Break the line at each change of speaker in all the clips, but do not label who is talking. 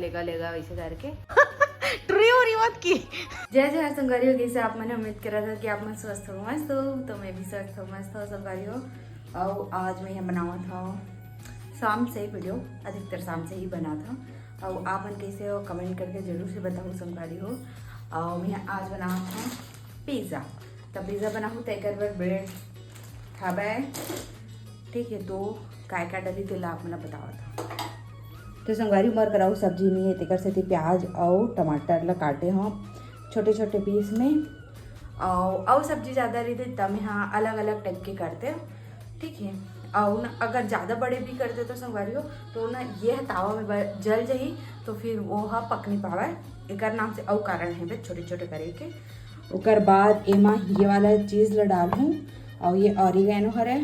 लेगा लेगा वैसे करके
ट्री हो रही बात की।
जय जय संगारियों, कैसे आप? मैंने उम्मीद करा था कि आप मैं स्वस्थ हो मस्त हो, तो मैं भी स्वस्थ हो मस्त हो संगारियों। और आज मैं यहाँ बनावा था शाम से वीडियो, अधिकतर शाम से ही बना था। और आप मन कैसे हो कमेंट करके जरूर से बताओ संगारियों। और मैं आज बना था पिज़्ज़ा। तब पिज़्ज़ा बनाऊँ तो एक बार ब्रेड खाबा है, ठीक है। तो काय डली तेला आप मैंने बतावा था। तो संगवारी उमर कराऊ सब्जी में है तेकर से प्याज और टमाटर ला काटे हम छोटे छोटे पीस में। और सब्जी ज़्यादा रही थी तब यहाँ अलग अलग टाइप के करते, ठीक है। और ना अगर ज़्यादा बड़े भी करते तो संगवारियों तो ना ये तावा में जल जाही, तो फिर वो पक नहीं पावा। एक नाम से और कारण है बे छोटे छोटे करे के। उकर बाद एमा ये वाला चीज़ ला डालूँ, और ये ऑरिगेनो हरे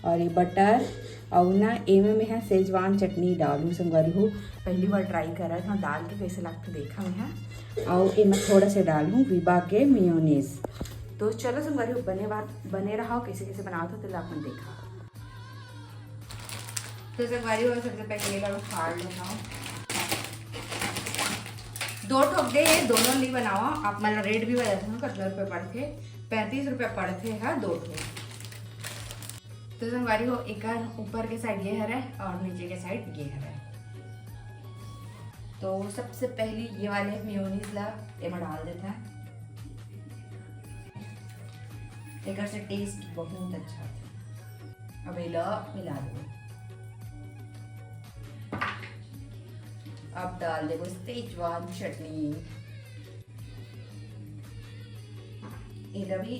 और ये बटर, और ना एमे में है सेजवान चटनी डालूँ संगवारी हो। पहली बार ट्राई करा था, डाल के कैसे लगता देखा मैं है। और एमे थोड़ा से डालूँ विबा के मेयोनीज। तो चलो संगवारी हो बने रहा कैसे कैसे बनाओ तो तेला अपन देखा। तो संगवारी हो सबसे पहले ये फाड़ लेना, 2 ठोक दे, दोनों नहीं बनावा आप। मतलब रेट भी बता था कितना रुपये पड़ते, 35 रुपये पड़ते है 2 ठोक। तो संगवारी हो एक ऊपर के साइड ये है और नीचे के साइड ये है। तो सबसे पहली ये वाले मेयोनीज ला एमा डाल देता है, एक से टेस्ट बहुत अच्छा है। अब इला मिला दो, अब डाल दे सेजवान चटनी, इधर भी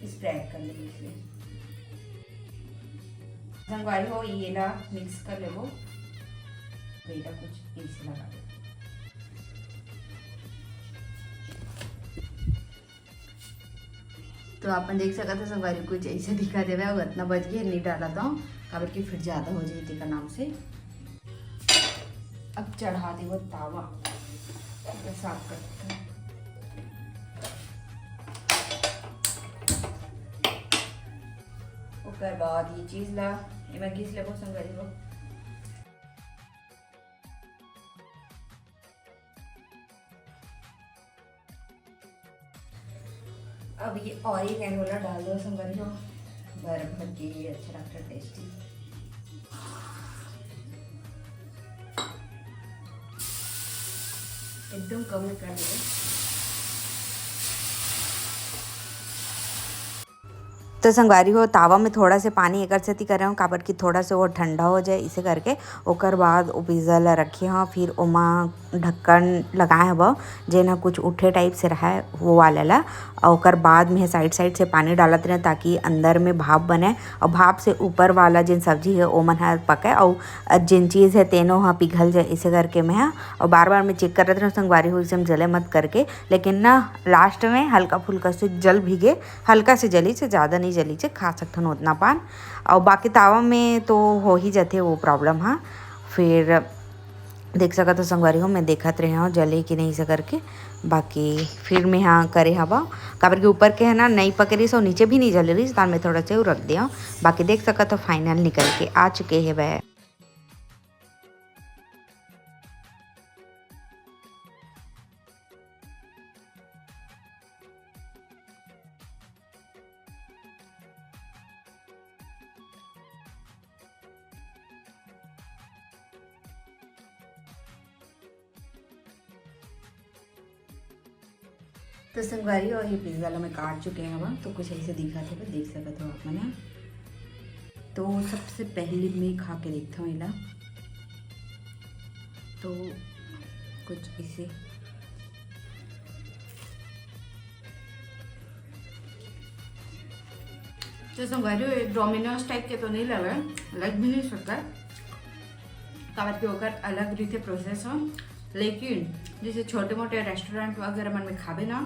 स्प्रेड कर लेंगे इसमें संगवारी हो। ये ला मिक्स कर ले, वो बेटा कुछ इसे लगा दे। तो अपन देख सकते थे संगवारी कुछ ऐसे दिखा देवे, और इतना बच गया नहीं डाला था काबर की फिर ज्यादा हो जाए का नाम से। अब चढ़ा दे वो तावा, साफ करते हैं। उसके बाद ये चीज ला मैं घिस ले संगवारी हो। अब ये ऑरिगेनो ला डाल दो संगवारी हो, भर भर के ये अच्छा लगता है टेस्टी। एकदम कम कर दो। तो संगवारी हो तावा में थोड़ा से पानी एक से कर रहा हूँ काबर की थोड़ा से वो ठंडा हो जाए, इसे करके ओकर बाद वो पिज़्ज़ा ला रखे हाँ। फिर ओमा ढक्कन लगाए हब जे ना कुछ उठे टाइप से रहा है वो वाला ला। और ओकर बाद में साइड साइड से पानी डालत रहे ताकि अंदर में भाप बने, और भाप से ऊपर वाला जिन सब्जी है वो मन पके, और जिन चीज़ है तेनो हाँ पिघल जाए, इसे करके मैं हाँ। और बार बार मैं चेक कर रहे थे संगवारी हो एकदम जले मत करके, लेकिन ना लास्ट में हल्का फुल्का से जल भीगे, हल्का से जली से ज़्यादा नहीं जली से खा सकते हो उतना पान। और बाकी तावा में तो हो ही जाते वो प्रॉब्लम हाँ। फिर देख सका तो संगवारी हो मैं देखत रहे हो जले कि नहीं से करके। बाकी फिर मैं हाँ करे हवा काबर के ऊपर के है ना नहीं पकड़ी सो नीचे भी नहीं जल रही, तार में थोड़ा से रख दिया। बाकी देख सका तो फाइनल निकल के आ चुके हैं वह। तो संगवारी और ये पिज़्ज़ा ला मैं काट चुके हैं अब, तो कुछ ऐसे दिखा थे देख सकते हो आप मैंने। तो सबसे पहले मैं खा के देखता हूँ इला, तो कुछ इसे तो संगवारी डोमिनोज टाइप के तो नहीं लगे, लग भी नहीं सकता काबर के होकर अलग रीते प्रोसेस हो। लेकिन जैसे छोटे मोटे रेस्टोरेंट वगैरह मन में खाबे ना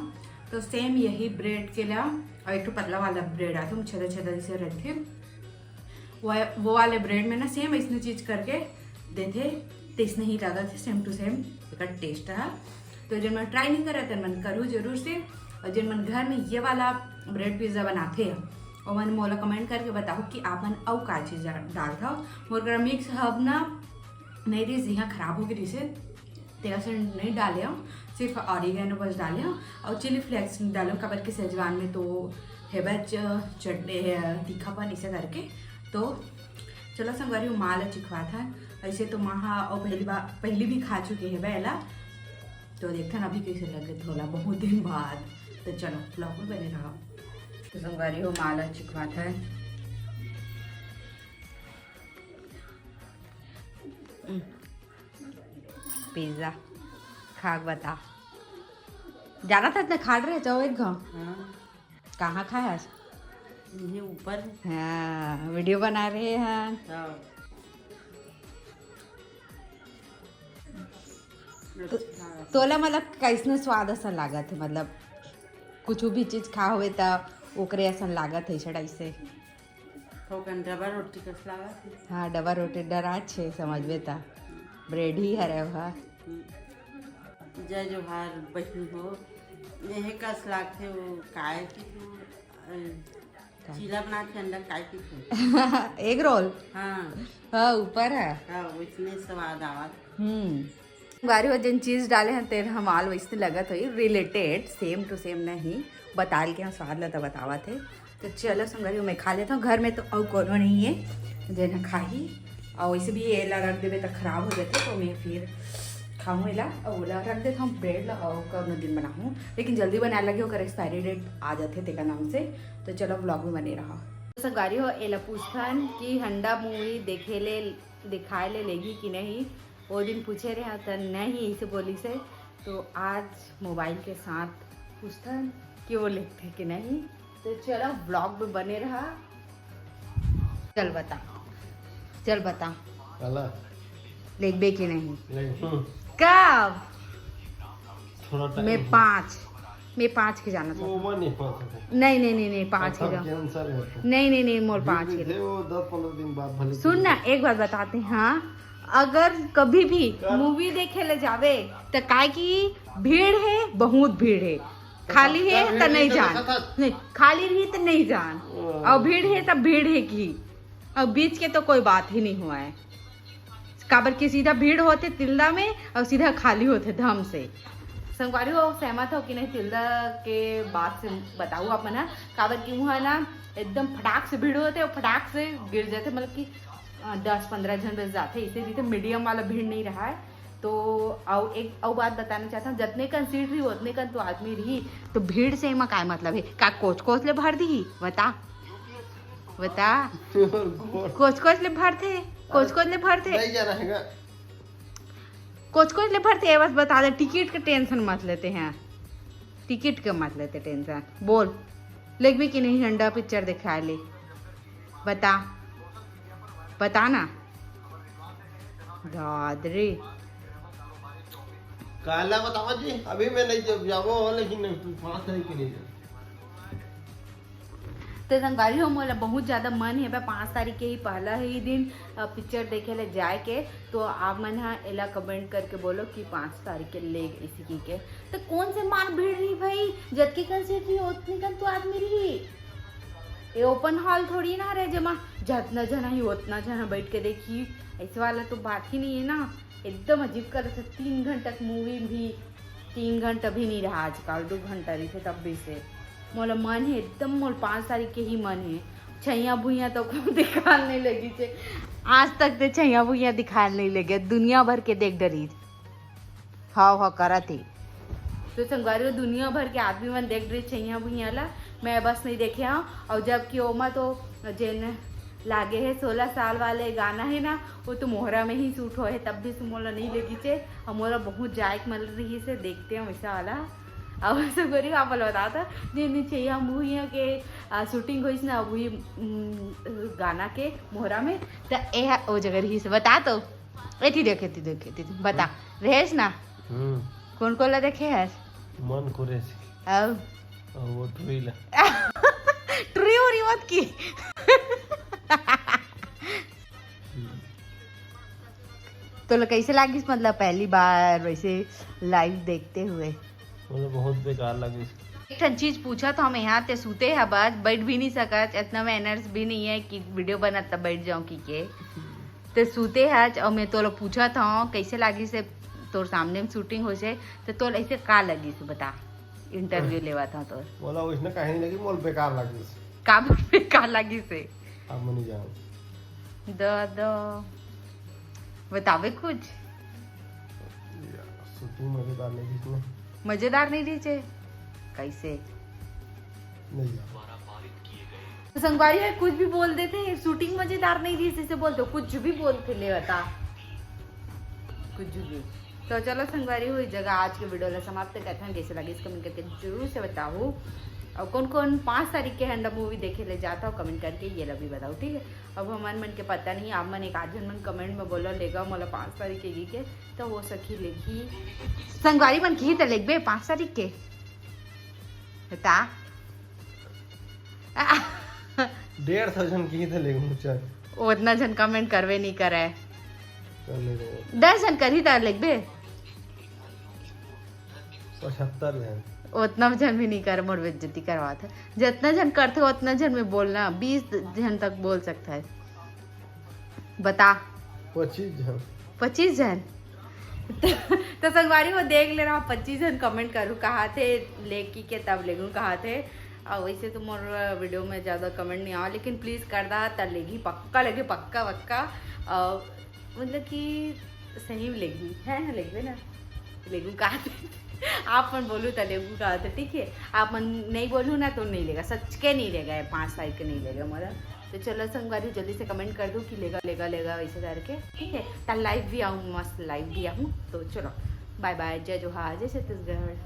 तो सेम यही ब्रेड के लिए, और एक पतला वाला ब्रेड आता है छेदा छेदा जैसे रहते, वो वाले ब्रेड में ना सेम ऐसी चीज़ करके देते, टेस्ट नहीं लगा थे सेम टू सेम एक टेस्ट है। तो जब मैं ट्राई नहीं करा तो मन करूँ जरूर से। और जब मन घर में ये वाला ब्रेड पिज़्ज़ा बनाते हैं और मैंने मोला कमेंट करके बताओ कि आप मन और का चीज़ डालता हो। मोर मिक्स हब ना नहीं रही यहाँ खराब हो गई से तेरा से नहीं डाले हो, सिर्फ ऑरिगेनो बस डाले हो और चिली फ्लेक्स डालो कबर के सेजवान में तो है बच चटने तीखापन इसे करके। तो चलो संगवारी माला चिखवा था ऐसे तो महा और पहली भी खा चुके हैं बेला, तो देखते ना अभी कैसे लगे थोड़ा बहुत दिन बाद। तो चलो ब्लॉग में बने रहो। तो संगवारी हो माला चिखवा था पिज्जा खा बता जाना था इतना खा रहे जाओ एक घाव कहाँ खाया
ये ऊपर
हाँ वीडियो बना रहे हैं। तोला मतलब कैसने स्वाद ऐसा लागत है, मतलब कुछ भी चीज खा हुए तो ओकरे ऐसा लागत है छड़ा ऐसे।
डबा रोटी कस लागत है।
हाँ डबा रोटी डरा छे समझबे ता ब्रेड ही हरे भा
जय जोहार बहन हो यह कस लागते वो काय की चीला बना के अंदर काय की
एग रोल
हाँ
हाँ ऊपर है
हाँ इतने स्वाद आवत।
गारी हो जिन चीज़ डाले हैं तेरे हमाल वैसे लगत हुई रिलेटेड सेम टू सेम नहीं बताल के हम स्वाद लता बतावा थे। तो चलो संगारी मैं खा लेता हूँ, घर में तो और कोनो नहीं है जो ना खाही और वैसे भी एला रख देवे तो खराब हो जाते, तो मैं फिर खाऊँ एला और ओला रख देता हूँ ब्रेड और कब दिन बनाऊँ, लेकिन जल्दी बनाने लगे होकर एक्सपायरी डेट आ जाते तेका नाम से। तो चलो ब्लॉग में बने रहा। तो संगारी हो एला पूछथन कि हंडा मूवी देखे ले दिखाए ले लेगी कि नहीं, वो दिन पूछे रहे तो नहीं इसे बोली से, तो आज मोबाइल के साथ पूछता कि वो लिखते कि नहीं। तो चलो ब्लॉग में बने रहा। चल बता लिखबे कि नहीं कब मैं 5 के जाना था नहीं 5 के जाना नहीं मोर 5 के
10-15 दिन बाद भले
सुन ना एक बात बताते हैं। हाँ अगर कभी भी मूवी देखे ले जावे तो काय की भीड़ है, बहुत भीड़ है, खाली है तो नहीं जान, नहीं खाली रही तो नहीं जान, और भीड़ है तो भीड़ है की, और बीच के तो कोई बात ही नहीं हुआ है। काबर के सीधा भीड़ होते तिल्दा में और सीधा खाली होते धम से। संगवारी हो सहमत हो कि नहीं तिल्दा के बात से बताऊँ आप मना, काबर की वहाँ ना एकदम फटाक से भीड़ होते और फटाक से गिर जाते, मतलब कि 10-15 जन बस जाते, इसे तो मीडियम वाला भीड़ नहीं रहा है। तो और एक और बात बताना चाहता हूँ, जितने कन सीट रही उतने कन तो आदमी रही, तो भीड़ से एमा काय मतलब है का कोच ले भर दी बता कोच ले भरते
नहीं जाना हैगा
कोच ले भरते बस बता दे। टिकट का टेंशन मत लेते हैं, टिकट का मत लेते टेंशन। बोल लेग भी कि नहीं हंडा पिक्चर दिखा ले बता ना दादरी
काला बतावा जी अभी मैं नहीं जब जाबो लेकिन 5 तारीख के लिए
तो संगारी हो मोला बहुत ज़्यादा मन है 5 तारीख के ही पहला ही दिन पिक्चर देखे ले जाए के। तो आप मन हाँ एला कमेंट करके बोलो कि 5 तारीख के ले इसी की के तो कौन से मार भीड़ रही भाई, जबकि कल से थी उतनी कल तो आदमी रही, ये ओपन हॉल थोड़ी ना रहे जमा जितना जना ही उतना जना बैठ के देखी, ऐसे वाला तो बात ही नहीं है ना। एकदम अजीब कर रहे थे, 3 घंटा मूवी भी 3 घंटा भी नहीं रहा आजकल, 2 घंटा रही थे तब भी से। मोला मन है एकदम मोल 5 तारीख के ही मन है। छैया भुइया तो दिखाने नहीं लगी थे आज तक, तो छैया भुइया दिखाने नहीं लगे, दुनिया भर के देख डरी हाँ करा थे। तो संगवारी दुनिया भर के आदमी मन देख रहे छैया भुइया ला, मैं बस नहीं देखे हाँ। और जबकि ओमा तो जेन लागे है 16 साल वाले गाना है ना, वो तो मोहरा में ही शूट हो है, तब भी मोला नहीं लगी चे और मोला बहुत जायक मिल रही से देखते हैं वैसा वाला। अब ऐसे करी आप बता था जिन छैया भुइया के शूटिंग हुई ना वही गाना के मोहरा में, तो ए वो जगह रही से बता तो एथी देखे थी बता रहेस ना कौन ला देखे है
मन करे
अब
वो ट्रीला
ट्री हो रही मत की तो कैसे लागिस, मतलब पहली बार वैसे लाइव देखते हुए?
मुझे बहुत बेकार लगी।
एक चीज पूछा तो हम यहाँ ते सूते है बस बैठ भी नहीं सका, इतना मैनर्स भी नहीं है कि वीडियो बना तब बैठ जाऊँ की के तो सूते है। और मैं तो पूछा था कैसे लागी से तोर सामने में शूटिंग हो जाए तो तोर ऐसे का लगी से बता इंटरव्यू लेवा था तो
बोला उसने कहीं नहीं लगी मोल बेकार लगी
का में का लगी से
अब मैं नहीं जाऊँ
दो बतावे कुछ
शूटिंग मजेदार नहीं इसमें
मजेदार नहीं रही कैसे
नहीं जाऊँ
तो संगवारी है कुछ भी बोल देते हैं शूटिंग मजेदार नहीं रही जैसे बोलते कुछ भी बोलते ले बता कुछ भी। तो चलो संगवारी हुई जगह आज के वीडियो समाप्त करते हैं। कैसे लगी कमेंट करके जरूर से बताओ और कौन कौन 5 तारीख के हैंड मूवी देखे ले जाता हो कमेंट करके ये लभी बताओ ठीक है। अब हमारे मन के पता नहीं आप मन एक आधन मन कमेंट में बोलो लेगा मोला 5 तारीख के तो हो सकी लेगी संगवारी मन की तो लेग 5 तारीख के बता
1,500 की थे लेकिन चल
उतना जन कमेंट करवे नहीं करे
चलने दो
10 जन कर ही तार लिखबे
75 है
उतना जन भी नहीं कर मोर बेइज्जती करवा था जितना जन करते हो उतना जन में बोलना 20 जन तक बोल सकता है बता
25
जन तो संगवारी वो देख ले रहा 25 जन कमेंट करूँ कहा थे लेकी के तब लेगू कहा थे और वैसे तो मोर वीडियो में ज़्यादा कमेंट नहीं आवा लेकिन प्लीज़ कर दा तब लेगी पक्का लगे पक्का मतलब कि सही में लेगी है ना लेगबे ना लेगू कहा थे आप मन बोलूँ तो लेगू कहा था ठीक है आप मन नहीं बोलूँ ना तो नहीं लेगा सच के नहीं लेगा 5 तारीख के नहीं लेगा मोरा। तो चलो संगवारी जल्दी से कमेंट कर दूँ कि लेगा वैसे करके ठीक है। तब लाइव भी आऊँ मस्त लाइव भी आऊँ। तो चलो बाय बाय जय जोहार जय छत्तीसगढ़।